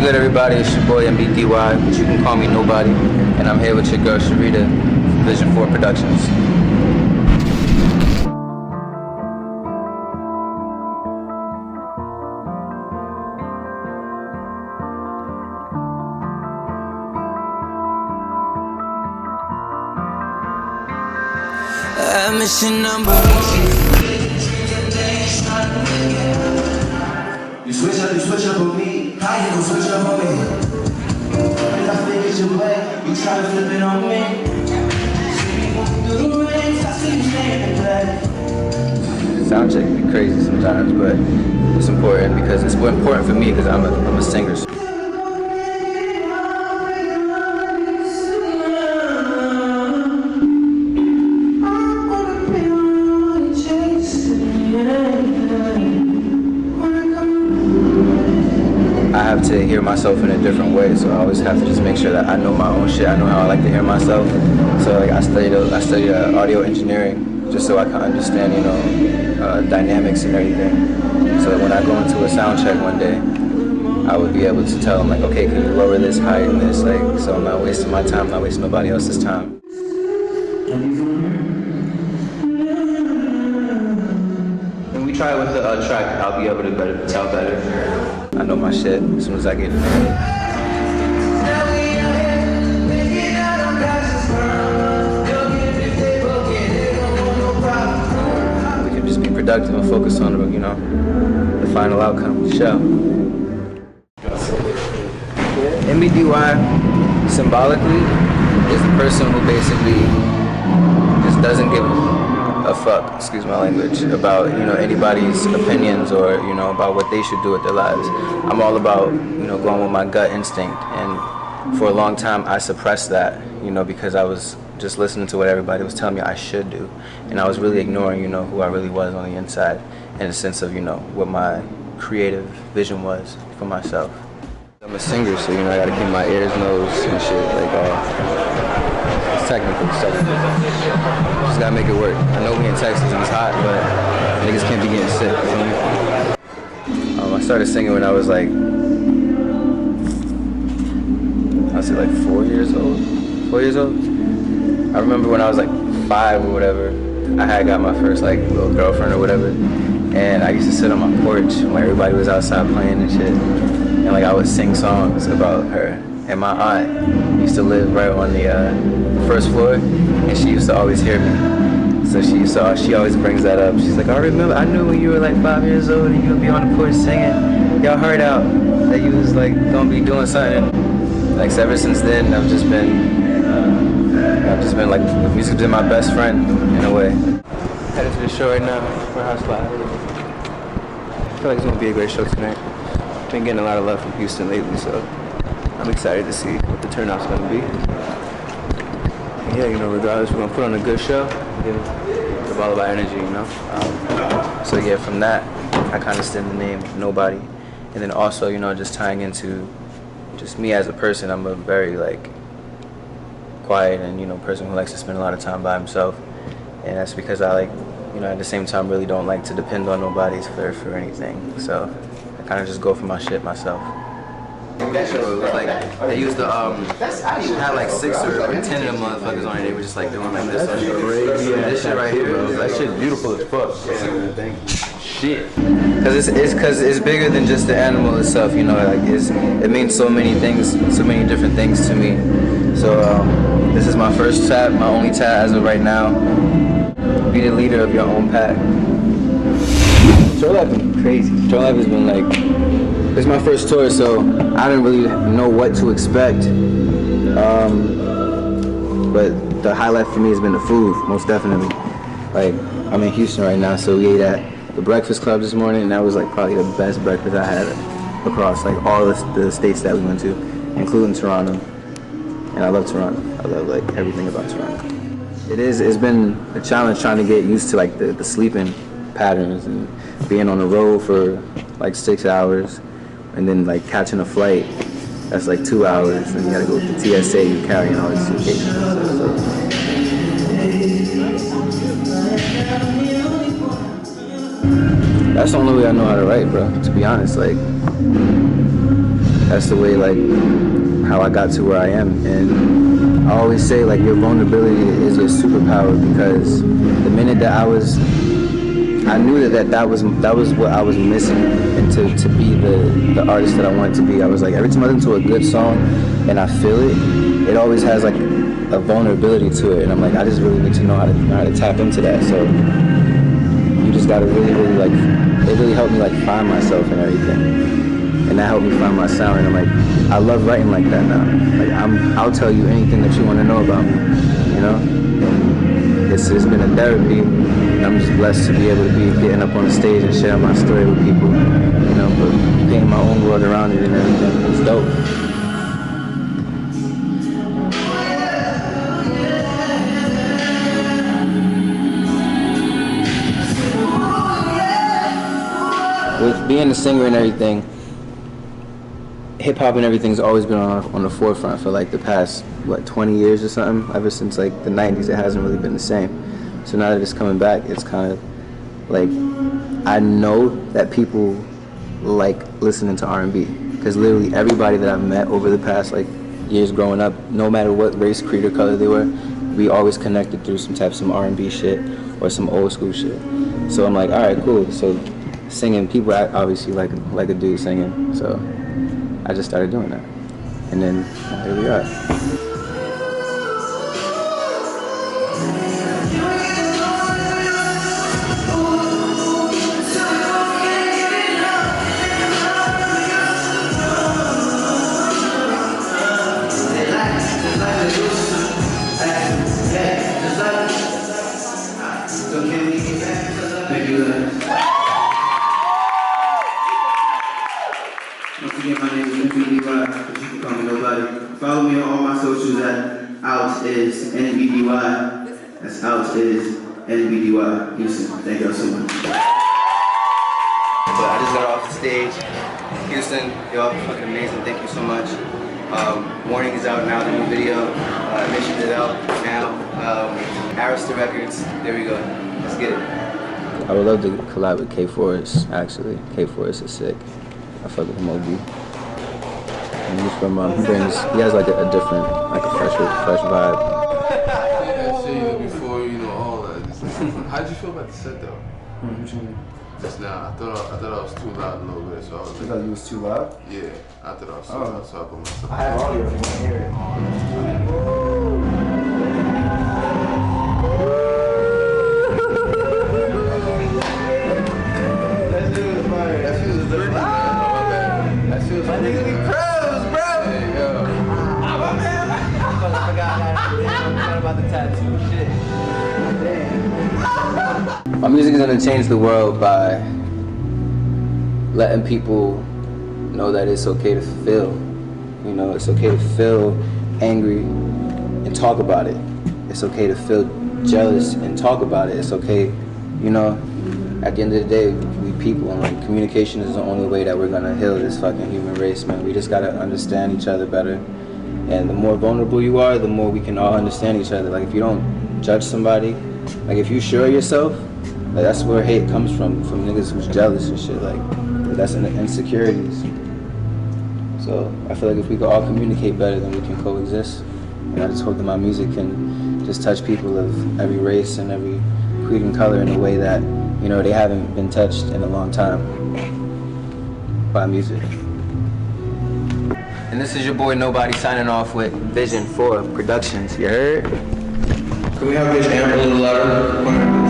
good, everybody? It's your boy Nbdy, but you can call me Nobody, and I'm here with your girl Sharita from Vision 4 Productions. Mission number one. You switch up on me. How you gon' switch up on me? If I think it's your way, you try to flip it on me. See me walking through the rain, I see you staying in play. Sound check can be crazy sometimes, but it's important because it's important for me because I'm a singer. I have to hear myself in a different way, so I always have to just make sure that I know my own shit. I know how I like to hear myself. So like I studied audio engineering just so I can understand, dynamics and everything. So that when I go into a sound check one day, I would be able to tell them like, okay, can you lower this, heighten this, like, so I'm not wasting my time, I'm not wasting nobody else's time. When we try with the track, I'll be able to tell better. I know my shit as soon as I get in there. We can just be productive and focus on the final outcome of the show. Nbdy symbolically is the person who basically just doesn't give a fuck, excuse my language, about anybody's opinions or about what they should do with their lives. I'm all about going with my gut instinct, and for a long time I suppressed that because I was just listening to what everybody was telling me I should do, and I was really ignoring who I really was on the inside in the sense of what my creative vision was for myself. I'm a singer, so I gotta keep my ears, nose, and shit it's technical stuff. Just gotta make it work. I know we in Texas and it's hot, but niggas can't be getting sick. I started singing when I was like, I'd say like 4 years old. 4 years old. I remember when I was like 5 or whatever, I had got my first like little girlfriend or whatever, and I used to sit on my porch when everybody was outside playing and shit, and like I would sing songs about her. And my aunt used to live right on the first floor, and she used to always hear me. So she always brings that up. She's like, I knew when you were like 5 years old and you would be on the porch singing. Y'all heard out that you was like gonna be doing something. Like so ever since then, I've just been like, music's been my best friend in a way. Headed to the show right now, Warehouse Live. I feel like it's gonna be a great show tonight. Been getting a lot of love from Houston lately, so I'm excited to see what the turnout's gonna be. And yeah, regardless, we're gonna put on a good show. It's all about energy, So yeah, from that, I kind of stemmed the name Nobody, and then also, just tying into just me as a person. I'm a very like quiet and person who likes to spend a lot of time by himself, and that's because I like, at the same time really don't like to depend on nobody for anything. So I kind of just go for my shit myself. That show, it was like, they used to, had like 6 or 10 of them motherfuckers on it, they were just like doing like this. That's crazy. This shit right here, bro. That shit's beautiful as fuck. Thank you. Shit. Cause it's bigger than just the animal itself, like it means so many things, so many different things to me. So this is my first tat, my only tat as of right now. Be the leader of your own pack. Tour life has been crazy. Tour life has been like, it's my first tour, so I didn't really know what to expect. But the highlight for me has been the food, most definitely. Like, I'm in Houston right now, so we ate at the Breakfast Club this morning, and that was like probably the best breakfast I had across like all the states that we went to, including Toronto. And I love Toronto. I love like everything about Toronto. It's been a challenge trying to get used to like the sleeping patterns and being on the road for like 6 hours. And then like catching a flight, that's like 2 hours, and you gotta go to TSA, you're carrying all these suitcases. So. That's the only way I know how to write, bro, to be honest. Like, that's the way, like, how I got to where I am. And I always say, like, your vulnerability is your superpower, because the minute that I knew that was what I was missing, and to be the artist that I wanted to be. I was like, every time I listen to a good song and I feel it, it always has like a vulnerability to it, and I'm like, I just really need to know how to tap into that. So you just gotta really like, it really helped me like find myself and everything, and that helped me find my sound. And I'm like, I love writing like that now. Like I'll tell you anything that you want to know about me, you know. And it's been a therapy. I'm just blessed to be able to be getting up on the stage and sharing my story with people, you know, but painting my own world around it and everything. It's dope. With being a singer and everything, hip hop and everything's always been on the forefront for like the past, what, 20 years or something? Ever since like the 90s, it hasn't really been the same. So now that it's coming back, it's kind of like, I know that people like listening to R&B, because literally everybody that I've met over the past like years growing up, no matter what race, creed, or color they were, we always connected through some R&B shit or some old school shit. So I'm like, all right, cool. So singing, people obviously like a dude singing, so I just started doing that, and then here we are. Once again, my name is Nbdy, but you can call me Nobody. Follow me on all my socials at out is Nbdy. That's out is Nbdy. Houston. Thank y'all so much. But I just got off the stage. Houston, y'all fucking amazing. Thank you so much. Warning is out now, the new video. Mission is out now. Arista Records. There we go. Let's get it. I would love to collab with K-Forest, actually. K-Forest is sick. I fuck with him OD. And he's from, he has like a different, like a fresh vibe. Yeah, shit, before, you know, all that. How'd you feel about the set though? Just now, I thought I was too loud a little bit, so I was like, You thought you was too loud? yeah, I thought I was too loud, so I put myself. I have audio if you want to hear it. My music is gonna change the world by letting people know that it's okay to feel. You know, it's okay to feel angry and talk about it. It's okay to feel jealous and talk about it. It's okay, you know, at the end of the day, we people, and like communication is the only way that we're gonna heal this fucking human race, man. We just gotta understand each other better. And the more vulnerable you are, the more we can all understand each other. Like if you don't judge somebody, like if you sure of yourself, like that's where hate comes from niggas who's jealous and shit. Like that's insecurities. So I feel like if we could all communicate better, then we can coexist. And I just hope that my music can just touch people of every race and every creed and color in a way that, you know, they haven't been touched in a long time by music. And this is your boy Nobody signing off with Vision 4 Productions. You heard? Can we have this amp a little louder?